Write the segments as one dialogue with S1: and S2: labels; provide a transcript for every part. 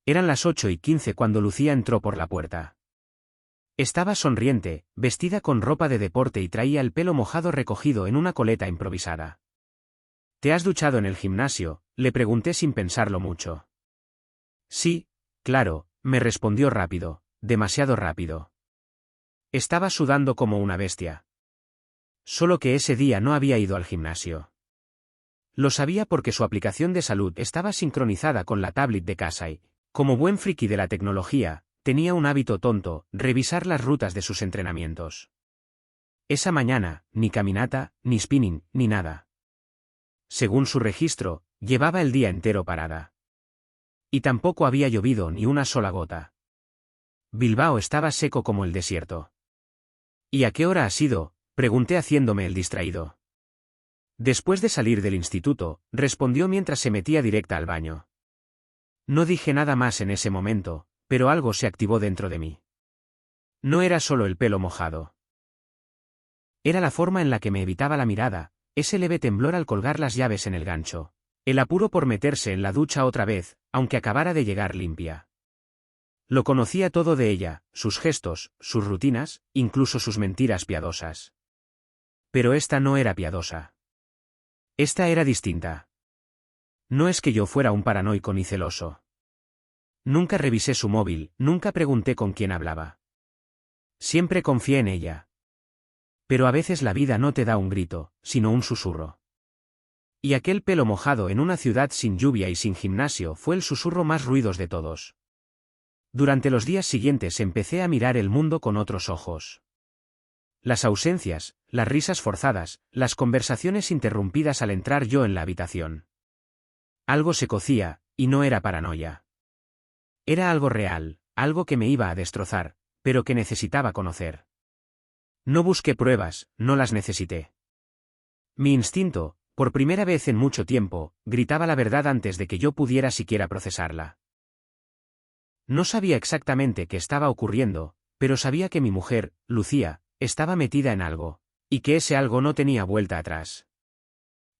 S1: Eran las 8:15 cuando Lucía entró por la puerta. Estaba sonriente, vestida con ropa de deporte y traía el pelo mojado recogido en una coleta improvisada. ¿Te has duchado en el gimnasio?, le pregunté sin pensarlo mucho. Sí, claro, me respondió rápido, demasiado rápido. Estaba sudando como una bestia. Solo que ese día no había ido al gimnasio. Lo sabía porque su aplicación de salud estaba sincronizada con la tablet de casa y, como buen friki de la tecnología, tenía un hábito tonto, revisar las rutas de sus entrenamientos. Esa mañana, ni caminata, ni spinning, ni nada. Según su registro, llevaba el día entero parada. Y tampoco había llovido ni una sola gota. Bilbao estaba seco como el desierto. ¿Y a qué hora ha sido?, pregunté haciéndome el distraído. Después de salir del instituto, respondió mientras se metía directa al baño. No dije nada más en ese momento, pero algo se activó dentro de mí. No era solo el pelo mojado. Era la forma en la que me evitaba la mirada, ese leve temblor al colgar las llaves en el gancho, el apuro por meterse en la ducha otra vez, aunque acabara de llegar limpia. Lo conocía todo de ella, sus gestos, sus rutinas, incluso sus mentiras piadosas. Pero esta no era piadosa. Esta era distinta. No es que yo fuera un paranoico ni celoso. Nunca revisé su móvil, nunca pregunté con quién hablaba. Siempre confié en ella. Pero a veces la vida no te da un grito, sino un susurro. Y aquel pelo mojado en una ciudad sin lluvia y sin gimnasio fue el susurro más ruidos de todos. Durante los días siguientes empecé a mirar el mundo con otros ojos. Las ausencias, las risas forzadas, las conversaciones interrumpidas al entrar yo en la habitación. Algo se cocía, y no era paranoia. Era algo real, algo que me iba a destrozar, pero que necesitaba conocer. No busqué pruebas, no las necesité. Mi instinto, por primera vez en mucho tiempo, gritaba la verdad antes de que yo pudiera siquiera procesarla. No sabía exactamente qué estaba ocurriendo, pero sabía que mi mujer, Lucía, estaba metida en algo, y que ese algo no tenía vuelta atrás.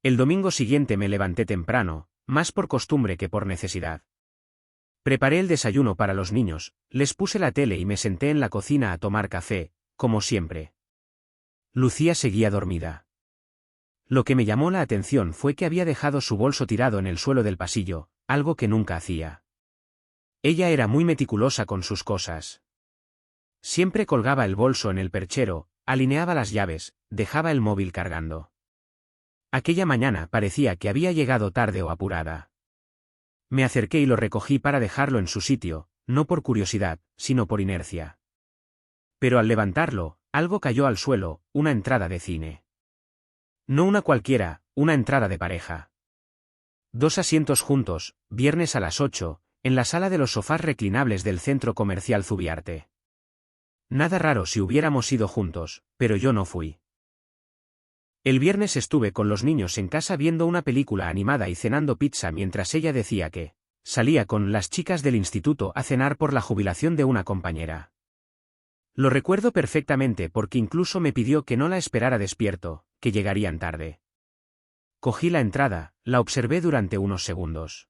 S1: El domingo siguiente me levanté temprano, más por costumbre que por necesidad. Preparé el desayuno para los niños, les puse la tele y me senté en la cocina a tomar café, como siempre. Lucía seguía dormida. Lo que me llamó la atención fue que había dejado su bolso tirado en el suelo del pasillo, algo que nunca hacía. Ella era muy meticulosa con sus cosas. Siempre colgaba el bolso en el perchero, alineaba las llaves, dejaba el móvil cargando. Aquella mañana parecía que había llegado tarde o apurada. Me acerqué y lo recogí para dejarlo en su sitio, no por curiosidad, sino por inercia. Pero al levantarlo, algo cayó al suelo, una entrada de cine. No una cualquiera, una entrada de pareja. 2 asientos juntos, viernes a las 8, en la sala de los sofás reclinables del centro comercial Zubiarte. Nada raro si hubiéramos ido juntos, pero yo no fui. El viernes estuve con los niños en casa viendo una película animada y cenando pizza mientras ella decía que salía con las chicas del instituto a cenar por la jubilación de una compañera. Lo recuerdo perfectamente porque incluso me pidió que no la esperara despierto, que llegarían tarde. Cogí la entrada, la observé durante unos segundos.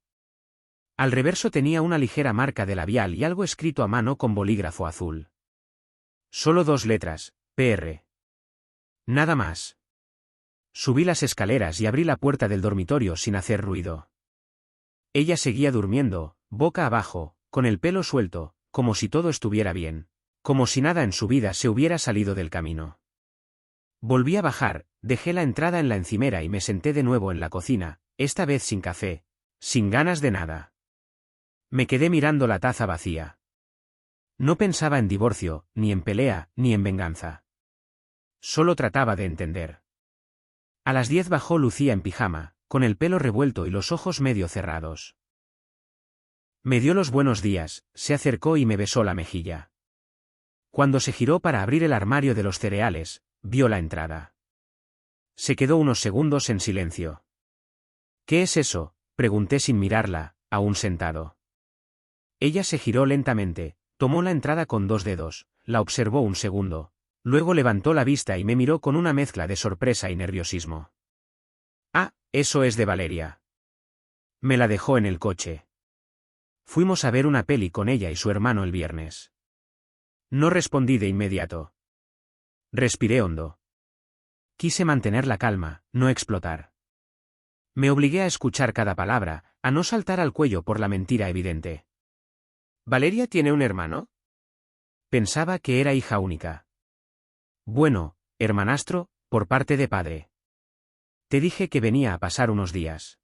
S1: Al reverso tenía una ligera marca de labial y algo escrito a mano con bolígrafo azul. Solo 2 letras, PR. Nada más. Subí las escaleras y abrí la puerta del dormitorio sin hacer ruido. Ella seguía durmiendo, boca abajo, con el pelo suelto, como si todo estuviera bien, como si nada en su vida se hubiera salido del camino. Volví a bajar, dejé la entrada en la encimera y me senté de nuevo en la cocina, esta vez sin café, sin ganas de nada. Me quedé mirando la taza vacía. No pensaba en divorcio, ni en pelea, ni en venganza. Solo trataba de entender. A las 10 bajó Lucía en pijama, con el pelo revuelto y los ojos medio cerrados. Me dio los buenos días, se acercó y me besó la mejilla. Cuando se giró para abrir el armario de los cereales, vio la entrada. Se quedó unos segundos en silencio. ¿Qué es eso?, pregunté sin mirarla, aún sentado. Ella se giró lentamente, tomó la entrada con 2 dedos, la observó un segundo, luego levantó la vista y me miró con una mezcla de sorpresa y nerviosismo. Ah, eso es de Valeria. Me la dejó en el coche. Fuimos a ver una peli con ella y su hermano el viernes. No respondí de inmediato. Respiré hondo. Quise mantener la calma, no explotar. Me obligué a escuchar cada palabra, a no saltar al cuello por la mentira evidente. ¿Valeria tiene un hermano? Pensaba que era hija única. Bueno, hermanastro, por parte de padre. Te dije que venía a pasar unos días.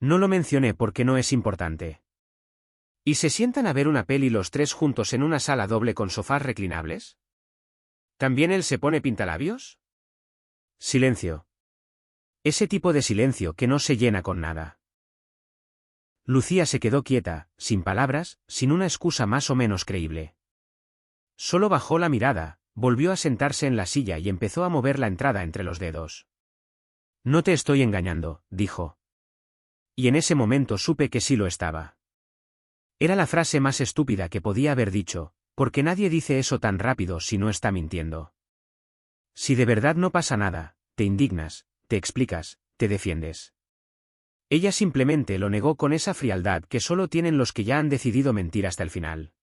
S1: No lo mencioné porque no es importante. ¿Y se sientan a ver una peli los tres juntos en una sala doble con sofás reclinables? ¿También él se pone pintalabios? Silencio. Ese tipo de silencio que no se llena con nada. Lucía se quedó quieta, sin palabras, sin una excusa más o menos creíble. Solo bajó la mirada, volvió a sentarse en la silla y empezó a mover la entrada entre los dedos. No te estoy engañando, dijo. Y en ese momento supe que sí lo estaba. Era la frase más estúpida que podía haber dicho, porque nadie dice eso tan rápido si no está mintiendo. Si de verdad no pasa nada, te indignas, te explicas, te defiendes. Ella simplemente lo negó con esa frialdad que solo tienen los que ya han decidido mentir hasta el final.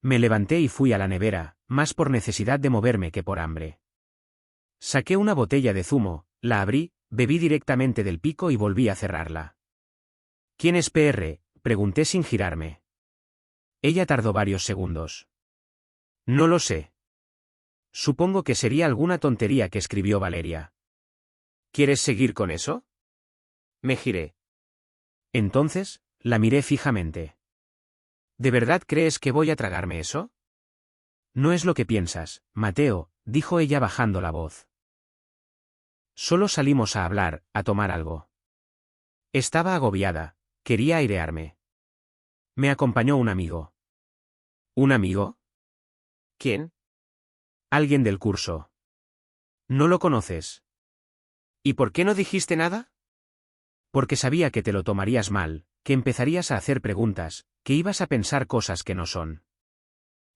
S1: Me levanté y fui a la nevera, más por necesidad de moverme que por hambre. Saqué una botella de zumo, la abrí, bebí directamente del pico y volví a cerrarla. ¿Quién es PR?, pregunté sin girarme. Ella tardó varios segundos. No lo sé. Supongo que sería alguna tontería que escribió Valeria. ¿Quieres seguir con eso? Me giré. Entonces, la miré fijamente. ¿De verdad crees que voy a tragarme eso? No es lo que piensas, Mateo, dijo ella bajando la voz. Solo salimos a hablar, a tomar algo. Estaba agobiada, quería airearme. Me acompañó un amigo. ¿Un amigo? ¿Quién? Alguien del curso. ¿No lo conoces? ¿Y por qué no dijiste nada? Porque sabía que te lo tomarías mal, que empezarías a hacer preguntas, que ibas a pensar cosas que no son.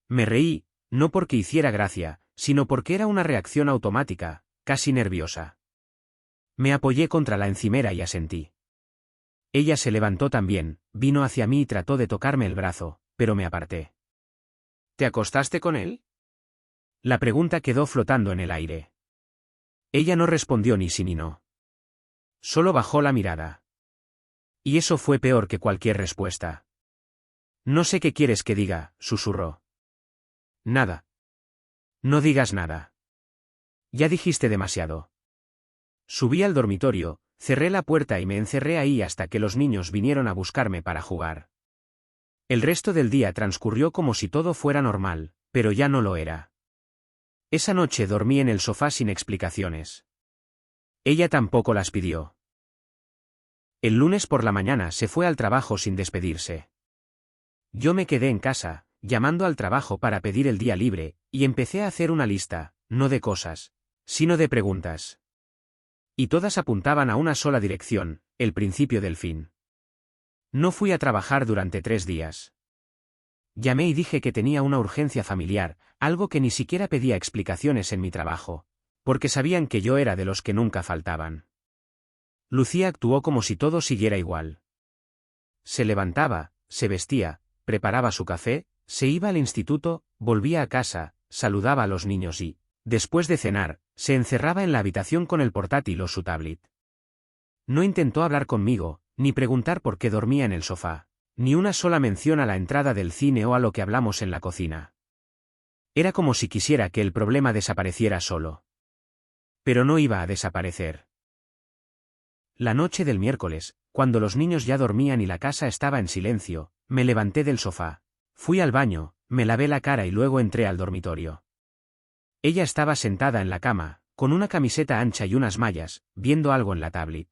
S1: Me reí, no porque hiciera gracia, sino porque era una reacción automática, casi nerviosa. Me apoyé contra la encimera y asentí. Ella se levantó también, vino hacia mí y trató de tocarme el brazo, pero me aparté. ¿Te acostaste con él? La pregunta quedó flotando en el aire. Ella no respondió ni sí ni no. Solo bajó la mirada. Y eso fue peor que cualquier respuesta. No sé qué quieres que diga, susurró. Nada. No digas nada. Ya dijiste demasiado. Subí al dormitorio, cerré la puerta y me encerré ahí hasta que los niños vinieron a buscarme para jugar. El resto del día transcurrió como si todo fuera normal, pero ya no lo era. Esa noche dormí en el sofá sin explicaciones. Ella tampoco las pidió. El lunes por la mañana se fue al trabajo sin despedirse. Yo me quedé en casa, llamando al trabajo para pedir el día libre, y empecé a hacer una lista, no de cosas, sino de preguntas. Y todas apuntaban a una sola dirección, el principio del fin. No fui a trabajar durante 3 días. Llamé y dije que tenía una urgencia familiar, algo que ni siquiera pedía explicaciones en mi trabajo, porque sabían que yo era de los que nunca faltaban. Lucía actuó como si todo siguiera igual. Se levantaba, se vestía, preparaba su café, se iba al instituto, volvía a casa, saludaba a los niños y, después de cenar, se encerraba en la habitación con el portátil o su tablet. No intentó hablar conmigo, ni preguntar por qué dormía en el sofá, ni una sola mención a la entrada del cine o a lo que hablamos en la cocina. Era como si quisiera que el problema desapareciera solo. Pero no iba a desaparecer. La noche del miércoles, cuando los niños ya dormían y la casa estaba en silencio, me levanté del sofá, fui al baño, me lavé la cara y luego entré al dormitorio. Ella estaba sentada en la cama, con una camiseta ancha y unas mallas, viendo algo en la tablet.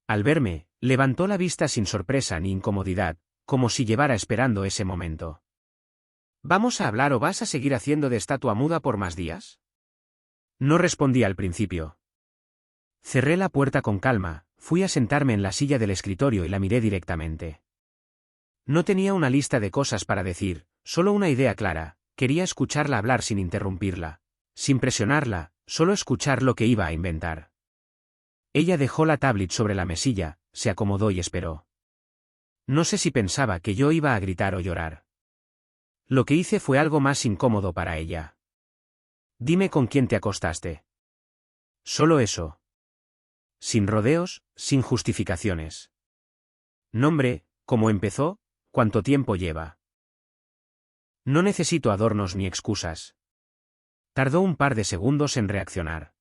S1: Al verme, levantó la vista sin sorpresa ni incomodidad, como si llevara esperando ese momento. ¿Vamos a hablar o vas a seguir haciendo de estatua muda por más días? No respondí al principio. Cerré la puerta con calma, fui a sentarme en la silla del escritorio y la miré directamente. No tenía una lista de cosas para decir, solo una idea clara, quería escucharla hablar sin interrumpirla, sin presionarla, solo escuchar lo que iba a inventar. Ella dejó la tablet sobre la mesilla, se acomodó y esperó. No sé si pensaba que yo iba a gritar o llorar. Lo que hice fue algo más incómodo para ella. Dime con quién te acostaste. Solo eso. Sin rodeos, sin justificaciones. Nombre, ¿cómo empezó? ¿Cuánto tiempo lleva? No necesito adornos ni excusas. Tardó un par de segundos en reaccionar.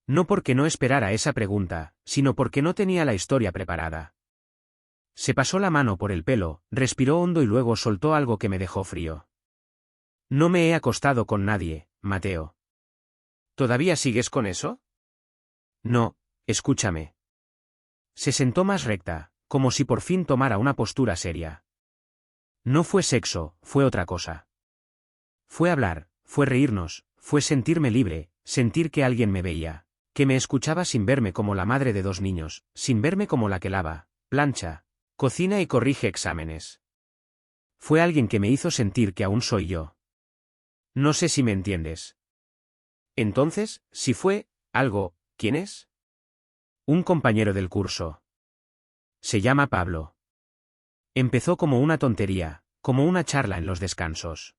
S1: No porque no esperara esa pregunta, sino porque no tenía la historia preparada. Se pasó la mano por el pelo, respiró hondo y luego soltó algo que me dejó frío. No me he acostado con nadie, Mateo. ¿Todavía sigues con eso? No, escúchame. Se sentó más recta, como si por fin tomara una postura seria. No fue sexo, fue otra cosa. Fue hablar, fue reírnos, fue sentirme libre, sentir que alguien me veía, que me escuchaba sin verme como la madre de 2 niños, sin verme como la que lava, plancha, cocina y corrige exámenes. Fue alguien que me hizo sentir que aún soy yo. No sé si me entiendes. Entonces, si fue algo, ¿quién es? Un compañero del curso. Se llama Pablo. Empezó como una tontería, como una charla en los descansos.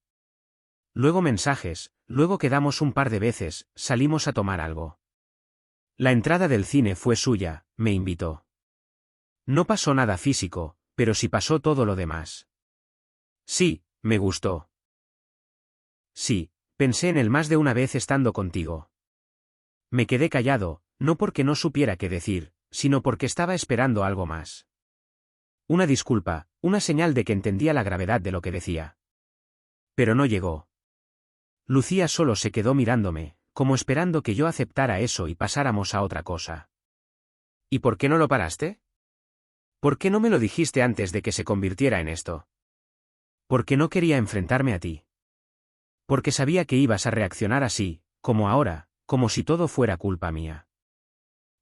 S1: Luego mensajes, luego quedamos un par de veces, salimos a tomar algo. La entrada del cine fue suya, me invitó. No pasó nada físico, pero sí pasó todo lo demás. Sí, me gustó. Sí, pensé en él más de una vez estando contigo. Me quedé callado, no porque no supiera qué decir, sino porque estaba esperando algo más. Una disculpa, una señal de que entendía la gravedad de lo que decía. Pero no llegó. Lucía solo se quedó mirándome, como esperando que yo aceptara eso y pasáramos a otra cosa. ¿Y por qué no lo paraste? ¿Por qué no me lo dijiste antes de que se convirtiera en esto? Porque no quería enfrentarme a ti. Porque sabía que ibas a reaccionar así, como ahora, como si todo fuera culpa mía.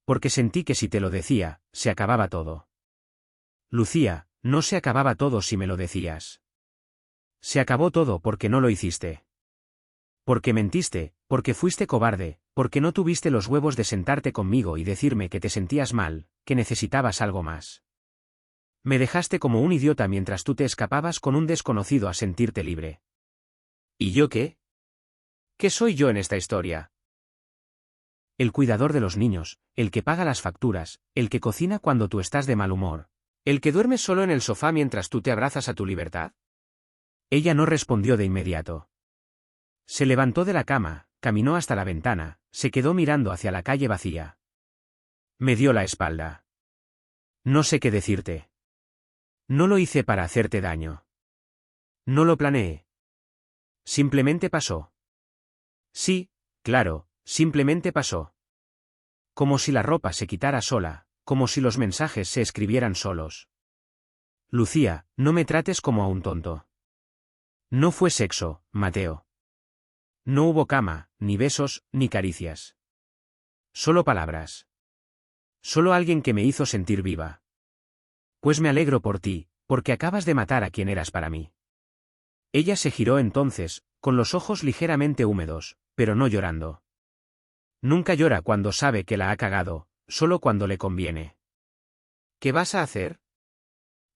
S1: Porque sentí que si te lo decía, se acababa todo. Lucía, no se acababa todo si me lo decías. Se acabó todo porque no lo hiciste. Porque mentiste, porque fuiste cobarde, porque no tuviste los huevos de sentarte conmigo y decirme que te sentías mal, que necesitabas algo más. Me dejaste como un idiota mientras tú te escapabas con un desconocido a sentirte libre. ¿Y yo qué? ¿Qué soy yo en esta historia? El cuidador de los niños, el que paga las facturas, el que cocina cuando tú estás de mal humor, el que duerme solo en el sofá mientras tú te abrazas a tu libertad. Ella no respondió de inmediato. Se levantó de la cama, caminó hasta la ventana, se quedó mirando hacia la calle vacía. Me dio la espalda. No sé qué decirte. No lo hice para hacerte daño. No lo planeé. Simplemente pasó. Sí, claro, simplemente pasó. Como si la ropa se quitara sola, como si los mensajes se escribieran solos. Lucía, no me trates como a un tonto. No fue sexo, Mateo. No hubo cama, ni besos, ni caricias. Solo palabras. Solo alguien que me hizo sentir viva. Pues me alegro por ti, porque acabas de matar a quien eras para mí. Ella se giró entonces, con los ojos ligeramente húmedos, pero no llorando. Nunca llora cuando sabe que la ha cagado, solo cuando le conviene. ¿Qué vas a hacer?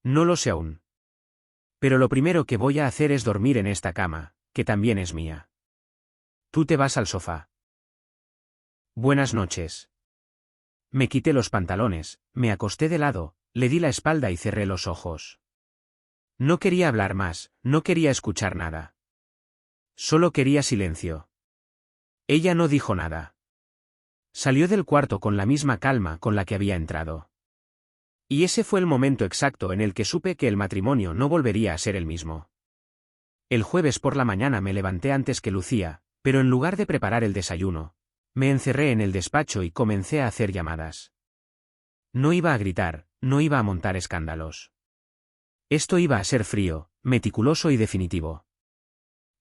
S1: No lo sé aún. Pero lo primero que voy a hacer es dormir en esta cama, que también es mía. Tú te vas al sofá. Buenas noches. Me quité los pantalones, me acosté de lado, le di la espalda y cerré los ojos. No quería hablar más, no quería escuchar nada. Solo quería silencio. Ella no dijo nada. Salió del cuarto con la misma calma con la que había entrado. Y ese fue el momento exacto en el que supe que el matrimonio no volvería a ser el mismo. El jueves por la mañana me levanté antes que Lucía, pero en lugar de preparar el desayuno, me encerré en el despacho y comencé a hacer llamadas. No iba a gritar, no iba a montar escándalos. Esto iba a ser frío, meticuloso y definitivo.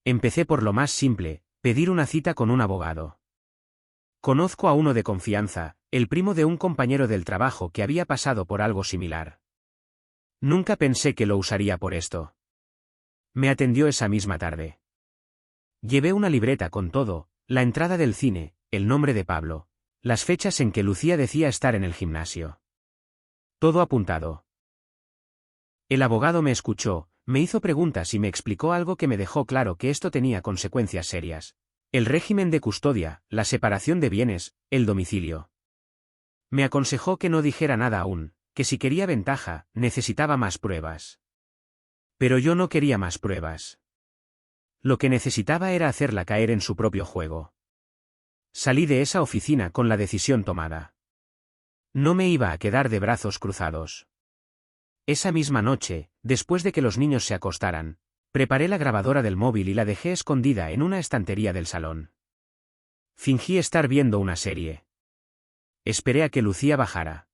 S1: Empecé por lo más simple, pedir una cita con un abogado. Conozco a uno de confianza, el primo de un compañero del trabajo que había pasado por algo similar. Nunca pensé que lo usaría por esto. Me atendió esa misma tarde. Llevé una libreta con todo, la entrada del cine, el nombre de Pablo, las fechas en que Lucía decía estar en el gimnasio. Todo apuntado. El abogado me escuchó, me hizo preguntas y me explicó algo que me dejó claro que esto tenía consecuencias serias. El régimen de custodia, la separación de bienes, el domicilio. Me aconsejó que no dijera nada aún, que si quería ventaja, necesitaba más pruebas. Pero yo no quería más pruebas. Lo que necesitaba era hacerla caer en su propio juego. Salí de esa oficina con la decisión tomada. No me iba a quedar de brazos cruzados. Esa misma noche, después de que los niños se acostaran, preparé la grabadora del móvil y la dejé escondida en una estantería del salón. Fingí estar viendo una serie. Esperé a que Lucía bajara.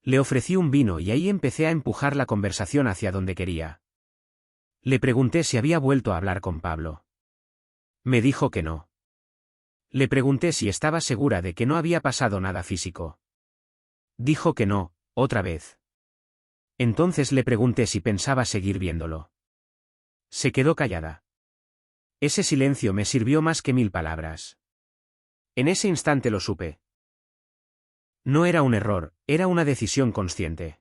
S1: Le ofrecí un vino y ahí empecé a empujar la conversación hacia donde quería. Le pregunté si había vuelto a hablar con Pablo. Me dijo que no. Le pregunté si estaba segura de que no había pasado nada físico. Dijo que no, otra vez. Entonces le pregunté si pensaba seguir viéndolo. Se quedó callada. Ese silencio me sirvió más que 1000 palabras. En ese instante lo supe. No era un error, era una decisión consciente.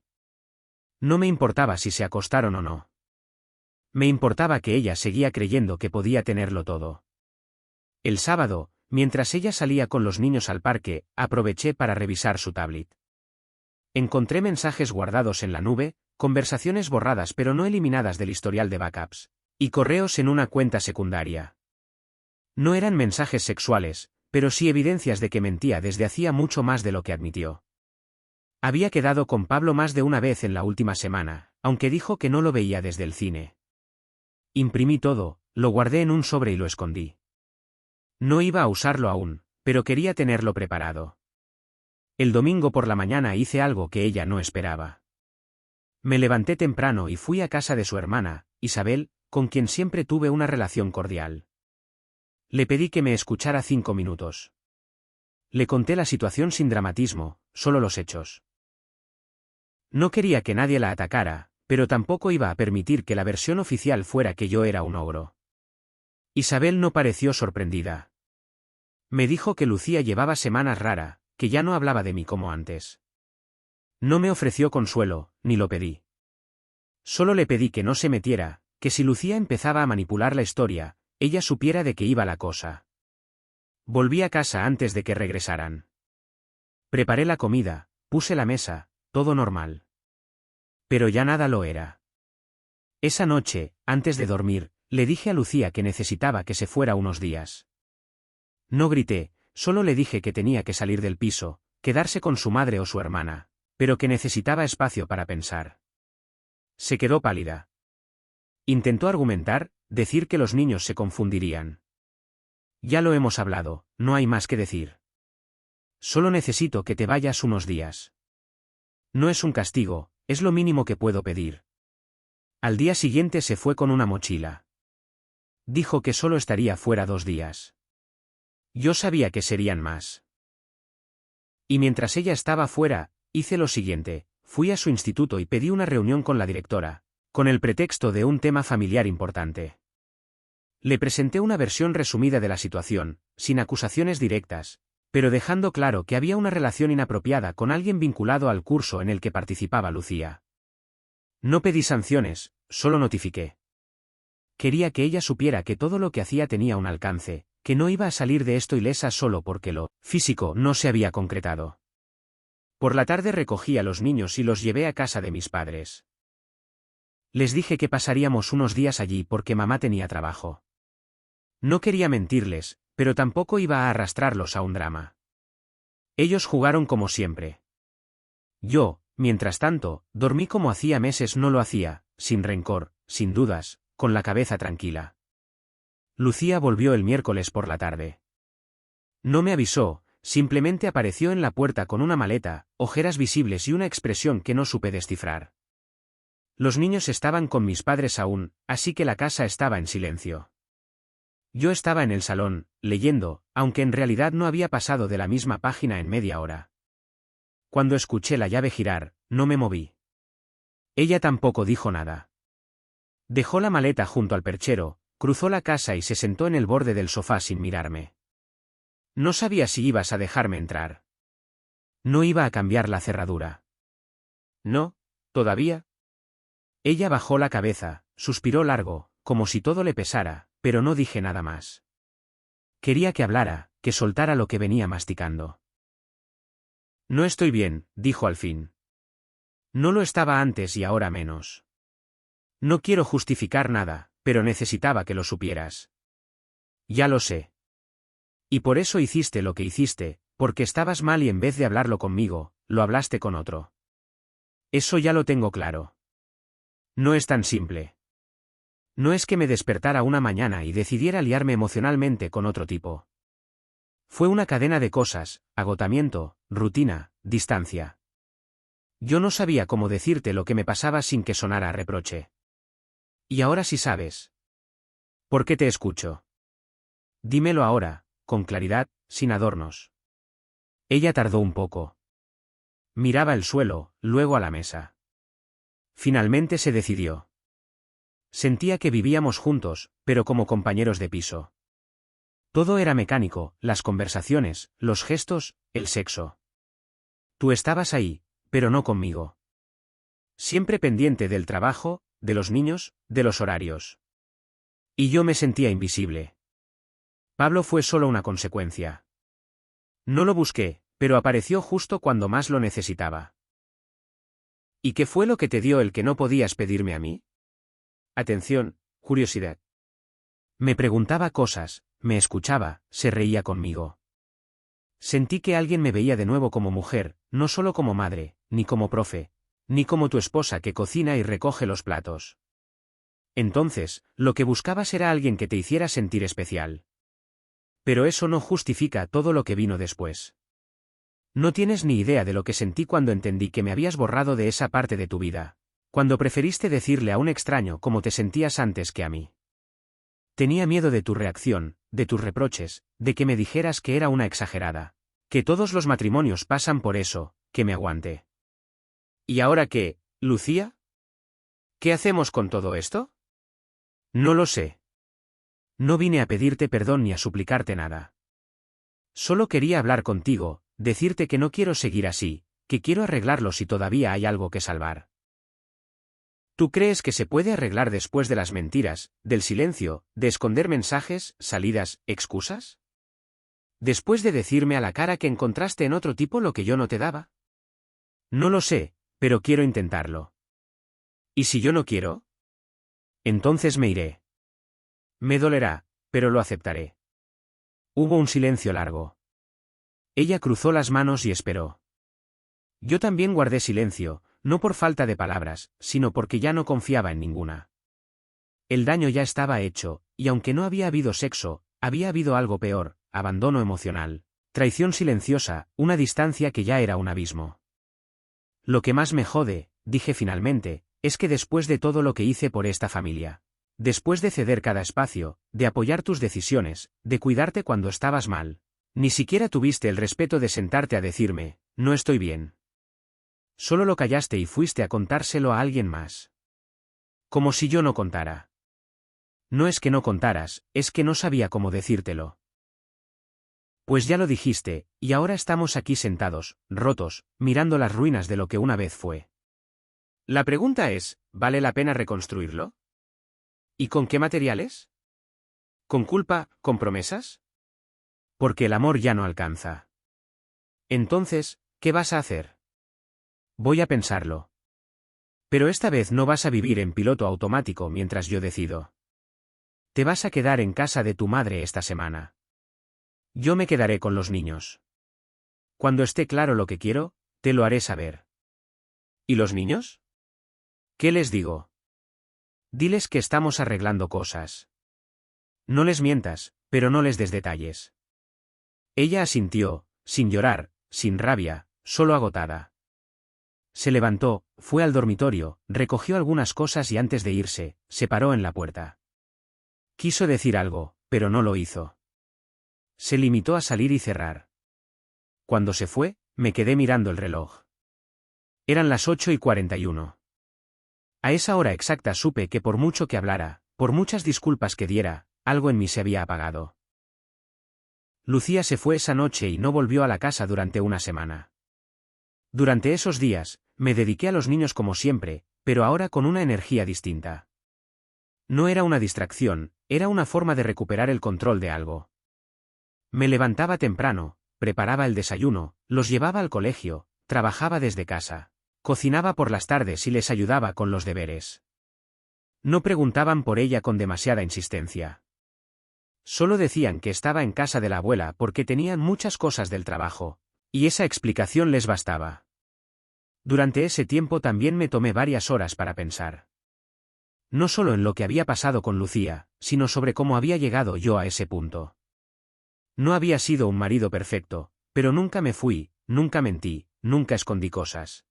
S1: No me importaba si se acostaron o no. Me importaba que ella seguía creyendo que podía tenerlo todo. El sábado, mientras ella salía con los niños al parque, aproveché para revisar su tablet. Encontré mensajes guardados en la nube, conversaciones borradas pero no eliminadas del historial de backups, y correos en una cuenta secundaria. No eran mensajes sexuales, pero sí evidencias de que mentía desde hacía mucho más de lo que admitió. Había quedado con Pablo más de una vez en la última semana, aunque dijo que no lo veía desde el cine. Imprimí todo, lo guardé en un sobre y lo escondí. No iba a usarlo aún, pero quería tenerlo preparado. El domingo por la mañana hice algo que ella no esperaba. Me levanté temprano y fui a casa de su hermana, Isabel, con quien siempre tuve una relación cordial. Le pedí que me escuchara 5 minutos. Le conté la situación sin dramatismo, solo los hechos. No quería que nadie la atacara, pero tampoco iba a permitir que la versión oficial fuera que yo era un ogro. Isabel no pareció sorprendida. Me dijo que Lucía llevaba semanas rara, que ya no hablaba de mí como antes. No me ofreció consuelo, ni lo pedí. Solo le pedí que no se metiera, que si Lucía empezaba a manipular la historia, ella supiera de qué iba la cosa. Volví a casa antes de que regresaran. Preparé la comida, puse la mesa, todo normal. Pero ya nada lo era. Esa noche, antes de dormir, le dije a Lucía que necesitaba que se fuera unos días. No grité, solo le dije que tenía que salir del piso, quedarse con su madre o su hermana, pero que necesitaba espacio para pensar. Se quedó pálida. Intentó argumentar, decir que los niños se confundirían. Ya lo hemos hablado, no hay más que decir. Solo necesito que te vayas unos días. No es un castigo, es lo mínimo que puedo pedir. Al día siguiente se fue con una mochila. Dijo que solo estaría fuera 2 días. Yo sabía que serían más. Y mientras ella estaba fuera, hice lo siguiente, fui a su instituto y pedí una reunión con la directora, con el pretexto de un tema familiar importante. Le presenté una versión resumida de la situación, sin acusaciones directas, pero dejando claro que había una relación inapropiada con alguien vinculado al curso en el que participaba Lucía. No pedí sanciones, solo notifiqué. Quería que ella supiera que todo lo que hacía tenía un alcance, que no iba a salir de esto ilesa solo porque lo físico no se había concretado. Por la tarde recogí a los niños y los llevé a casa de mis padres. Les dije que pasaríamos unos días allí porque mamá tenía trabajo. No quería mentirles, pero tampoco iba a arrastrarlos a un drama. Ellos jugaron como siempre. Yo, mientras tanto, dormí como hacía meses no lo hacía, sin rencor, sin dudas, con la cabeza tranquila. Lucía volvió el miércoles por la tarde. No me avisó, simplemente apareció en la puerta con una maleta, ojeras visibles y una expresión que no supe descifrar. Los niños estaban con mis padres aún, así que la casa estaba en silencio. Yo estaba en el salón, leyendo, aunque en realidad no había pasado de la misma página en media hora. Cuando escuché la llave girar, no me moví. Ella tampoco dijo nada. Dejó la maleta junto al perchero, cruzó la casa y se sentó en el borde del sofá sin mirarme. No sabía si ibas a dejarme entrar. No iba a cambiar la cerradura. No, todavía. Ella bajó la cabeza, suspiró largo, como si todo le pesara, pero no dije nada más. Quería que hablara, que soltara lo que venía masticando. No estoy bien, dijo al fin. No lo estaba antes y ahora menos. No quiero justificar nada, pero necesitaba que lo supieras. Ya lo sé. Y por eso hiciste lo que hiciste, porque estabas mal y en vez de hablarlo conmigo, lo hablaste con otro. Eso ya lo tengo claro. No es tan simple. No es que me despertara una mañana y decidiera liarme emocionalmente con otro tipo. Fue una cadena de cosas, agotamiento, rutina, distancia. Yo no sabía cómo decirte lo que me pasaba sin que sonara a reproche. Y ahora sí sabes. ¿Por qué te escucho? Dímelo ahora, con claridad, sin adornos. Ella tardó un poco. Miraba el suelo, luego a la mesa. Finalmente se decidió. Sentía que vivíamos juntos, pero como compañeros de piso. Todo era mecánico, las conversaciones, los gestos, el sexo. Tú estabas ahí, pero no conmigo. Siempre pendiente del trabajo, de los niños, de los horarios. Y yo me sentía invisible. Pablo fue solo una consecuencia. No lo busqué, pero apareció justo cuando más lo necesitaba. ¿Y qué fue lo que te dio el que no podías pedirme a mí? Atención, curiosidad. Me preguntaba cosas, me escuchaba, se reía conmigo. Sentí que alguien me veía de nuevo como mujer, no solo como madre, ni como profe, ni como tu esposa que cocina y recoge los platos. Entonces, lo que buscabas era alguien que te hiciera sentir especial. Pero eso no justifica todo lo que vino después. No tienes ni idea de lo que sentí cuando entendí que me habías borrado de esa parte de tu vida, cuando preferiste decirle a un extraño cómo te sentías antes que a mí. Tenía miedo de tu reacción, de tus reproches, de que me dijeras que era una exagerada, que todos los matrimonios pasan por eso, que me aguante. ¿Y ahora qué, Lucía? ¿Qué hacemos con todo esto? No lo sé. No vine a pedirte perdón ni a suplicarte nada. Solo quería hablar contigo, decirte que no quiero seguir así, que quiero arreglarlo si todavía hay algo que salvar. ¿Tú crees que se puede arreglar después de las mentiras, del silencio, de esconder mensajes, salidas, excusas? ¿Después de decirme a la cara que encontraste en otro tipo lo que yo no te daba? No lo sé, pero quiero intentarlo. ¿Y si yo no quiero? Entonces me iré. Me dolerá, pero lo aceptaré. Hubo un silencio largo. Ella cruzó las manos y esperó. Yo también guardé silencio, no por falta de palabras, sino porque ya no confiaba en ninguna. El daño ya estaba hecho, y aunque no había habido sexo, había habido algo peor, abandono emocional, traición silenciosa, una distancia que ya era un abismo. Lo que más me jode, dije finalmente, es que después de todo lo que hice por esta familia, después de ceder cada espacio, de apoyar tus decisiones, de cuidarte cuando estabas mal, ni siquiera tuviste el respeto de sentarte a decirme, no estoy bien. Solo lo callaste y fuiste a contárselo a alguien más. Como si yo no contara. No es que no contaras, es que no sabía cómo decírtelo. Pues ya lo dijiste, y ahora estamos aquí sentados, rotos, mirando las ruinas de lo que una vez fue. La pregunta es, ¿vale la pena reconstruirlo? ¿Y con qué materiales? ¿Con culpa, con promesas? Porque el amor ya no alcanza. Entonces, ¿qué vas a hacer? Voy a pensarlo. Pero esta vez no vas a vivir en piloto automático mientras yo decido. Te vas a quedar en casa de tu madre esta semana. Yo me quedaré con los niños. Cuando esté claro lo que quiero, te lo haré saber. ¿Y los niños? ¿Qué les digo? Diles que estamos arreglando cosas. No les mientas, pero no les des detalles. Ella asintió, sin llorar, sin rabia, solo agotada. Se levantó, fue al dormitorio, recogió algunas cosas y antes de irse, se paró en la puerta. Quiso decir algo, pero no lo hizo. Se limitó a salir y cerrar. Cuando se fue, me quedé mirando el reloj. Eran las 8:41. A esa hora exacta supe que por mucho que hablara, por muchas disculpas que diera, algo en mí se había apagado. Lucía se fue esa noche y no volvió a la casa durante una semana. Durante esos días, me dediqué a los niños como siempre, pero ahora con una energía distinta. No era una distracción, era una forma de recuperar el control de algo. Me levantaba temprano, preparaba el desayuno, los llevaba al colegio, trabajaba desde casa. Cocinaba por las tardes y les ayudaba con los deberes. No preguntaban por ella con demasiada insistencia. Solo decían que estaba en casa de la abuela porque tenían muchas cosas del trabajo, y esa explicación les bastaba. Durante ese tiempo también me tomé varias horas para pensar. No solo en lo que había pasado con Lucía, sino sobre cómo había llegado yo a ese punto. No había sido un marido perfecto, pero nunca me fui, nunca mentí, nunca escondí cosas.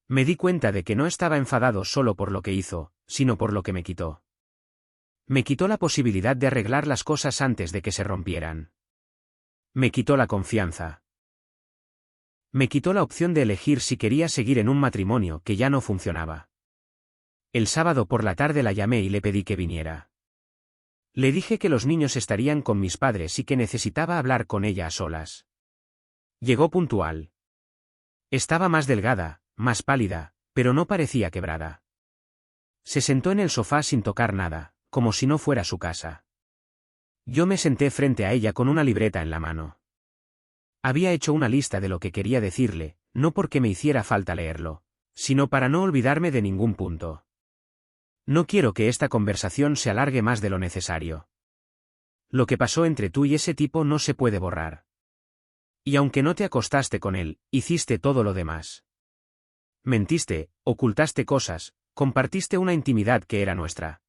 S1: Me di cuenta de que no estaba enfadado solo por lo que hizo, sino por lo que me quitó. Me quitó la posibilidad de arreglar las cosas antes de que se rompieran. Me quitó la confianza. Me quitó la opción de elegir si quería seguir en un matrimonio que ya no funcionaba. El sábado por la tarde la llamé y le pedí que viniera. Le dije que los niños estarían con mis padres y que necesitaba hablar con ella a solas. Llegó puntual. Estaba más delgada, más pálida, pero no parecía quebrada. Se sentó en el sofá sin tocar nada, como si no fuera su casa. Yo me senté frente a ella con una libreta en la mano. Había hecho una lista de lo que quería decirle, no porque me hiciera falta leerlo, sino para no olvidarme de ningún punto. No quiero que esta conversación se alargue más de lo necesario. Lo que pasó entre tú y ese tipo no se puede borrar. Y aunque no te acostaste con él, hiciste todo lo demás. Mentiste, ocultaste cosas, compartiste una intimidad que era nuestra.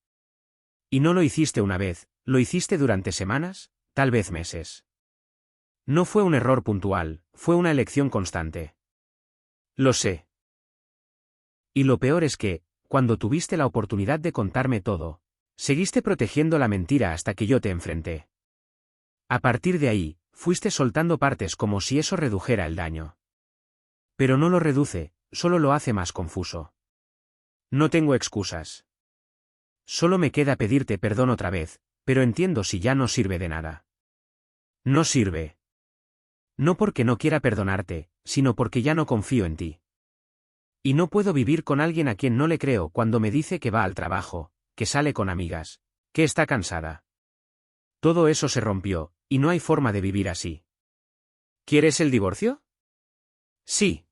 S1: Y no lo hiciste una vez, lo hiciste durante semanas, tal vez meses. No fue un error puntual, fue una elección constante. Lo sé. Y lo peor es que, cuando tuviste la oportunidad de contarme todo, seguiste protegiendo la mentira hasta que yo te enfrenté. A partir de ahí, fuiste soltando partes como si eso redujera el daño. Pero no lo reduce, solo lo hace más confuso. No tengo excusas. Solo me queda pedirte perdón otra vez, pero entiendo si ya no sirve de nada. No sirve. No porque no quiera perdonarte, sino porque ya no confío en ti. Y no puedo vivir con alguien a quien no le creo cuando me dice que va al trabajo, que sale con amigas, que está cansada. Todo eso se rompió, y no hay forma de vivir así. ¿Quieres el divorcio? Sí.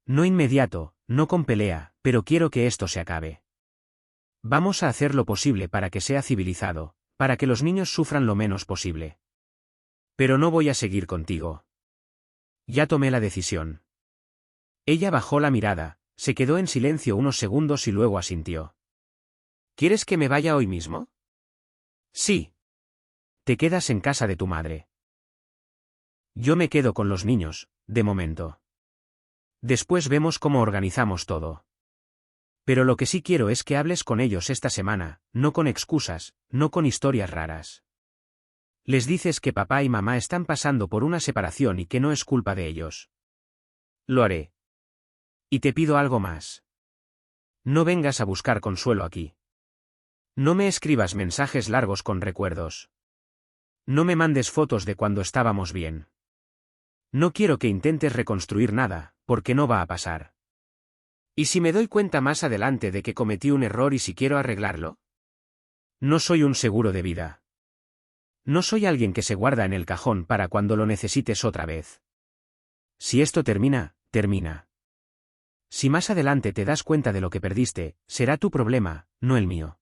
S1: No inmediato, no con pelea, pero quiero que esto se acabe. Vamos a hacer lo posible para que sea civilizado, para que los niños sufran lo menos posible. Pero no voy a seguir contigo. Ya tomé la decisión. Ella bajó la mirada, se quedó en silencio unos segundos y luego asintió. ¿Quieres que me vaya hoy mismo? Sí. Te quedas en casa de tu madre. Yo me quedo con los niños, de momento. Después vemos cómo organizamos todo. Pero lo que sí quiero es que hables con ellos esta semana, no con excusas, no con historias raras. Les dices que papá y mamá están pasando por una separación y que no es culpa de ellos. Lo haré. Y te pido algo más. No vengas a buscar consuelo aquí. No me escribas mensajes largos con recuerdos. No me mandes fotos de cuando estábamos bien. No quiero que intentes reconstruir nada, porque no va a pasar. ¿Y si me doy cuenta más adelante de que cometí un error y si quiero arreglarlo? No soy un seguro de vida. No soy alguien que se guarda en el cajón para cuando lo necesites otra vez. Si esto termina, termina. Si más adelante te das cuenta de lo que perdiste, será tu problema, no el mío.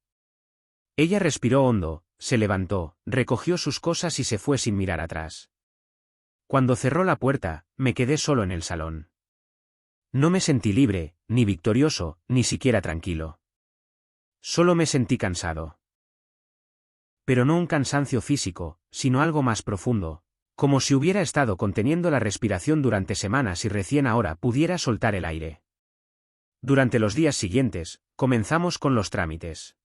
S1: Ella respiró hondo, se levantó, recogió sus cosas y se fue sin mirar atrás. Cuando cerró la puerta, me quedé solo en el salón. No me sentí libre, ni victorioso, ni siquiera tranquilo. Solo me sentí cansado. Pero no un cansancio físico, sino algo más profundo, como si hubiera estado conteniendo la respiración durante semanas y recién ahora pudiera soltar el aire. Durante los días siguientes, comenzamos con los trámites.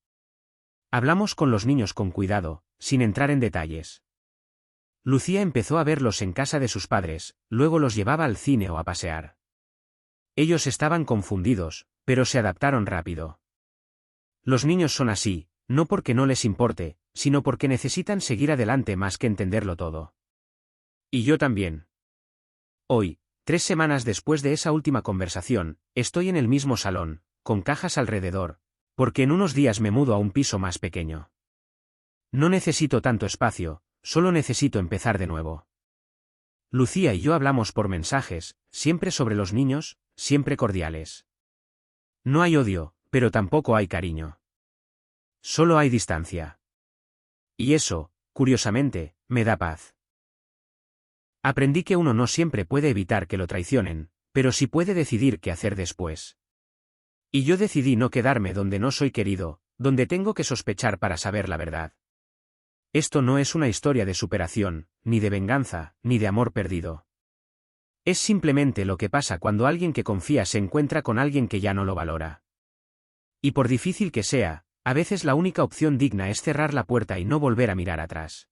S1: Hablamos con los niños con cuidado, sin entrar en detalles. Lucía empezó a verlos en casa de sus padres, luego los llevaba al cine o a pasear. Ellos estaban confundidos, pero se adaptaron rápido. Los niños son así, no porque no les importe, sino porque necesitan seguir adelante más que entenderlo todo. Y yo también. Hoy, 3 semanas después de esa última conversación, estoy en el mismo salón, con cajas alrededor, porque en unos días me mudo a un piso más pequeño. No necesito tanto espacio, solo necesito empezar de nuevo. Lucía y yo hablamos por mensajes, siempre sobre los niños, siempre cordiales. No hay odio, pero tampoco hay cariño. Solo hay distancia. Y eso, curiosamente, me da paz. Aprendí que uno no siempre puede evitar que lo traicionen, pero sí puede decidir qué hacer después. Y yo decidí no quedarme donde no soy querido, donde tengo que sospechar para saber la verdad. Esto no es una historia de superación, ni de venganza, ni de amor perdido. Es simplemente lo que pasa cuando alguien que confía se encuentra con alguien que ya no lo valora. Y por difícil que sea, a veces la única opción digna es cerrar la puerta y no volver a mirar atrás.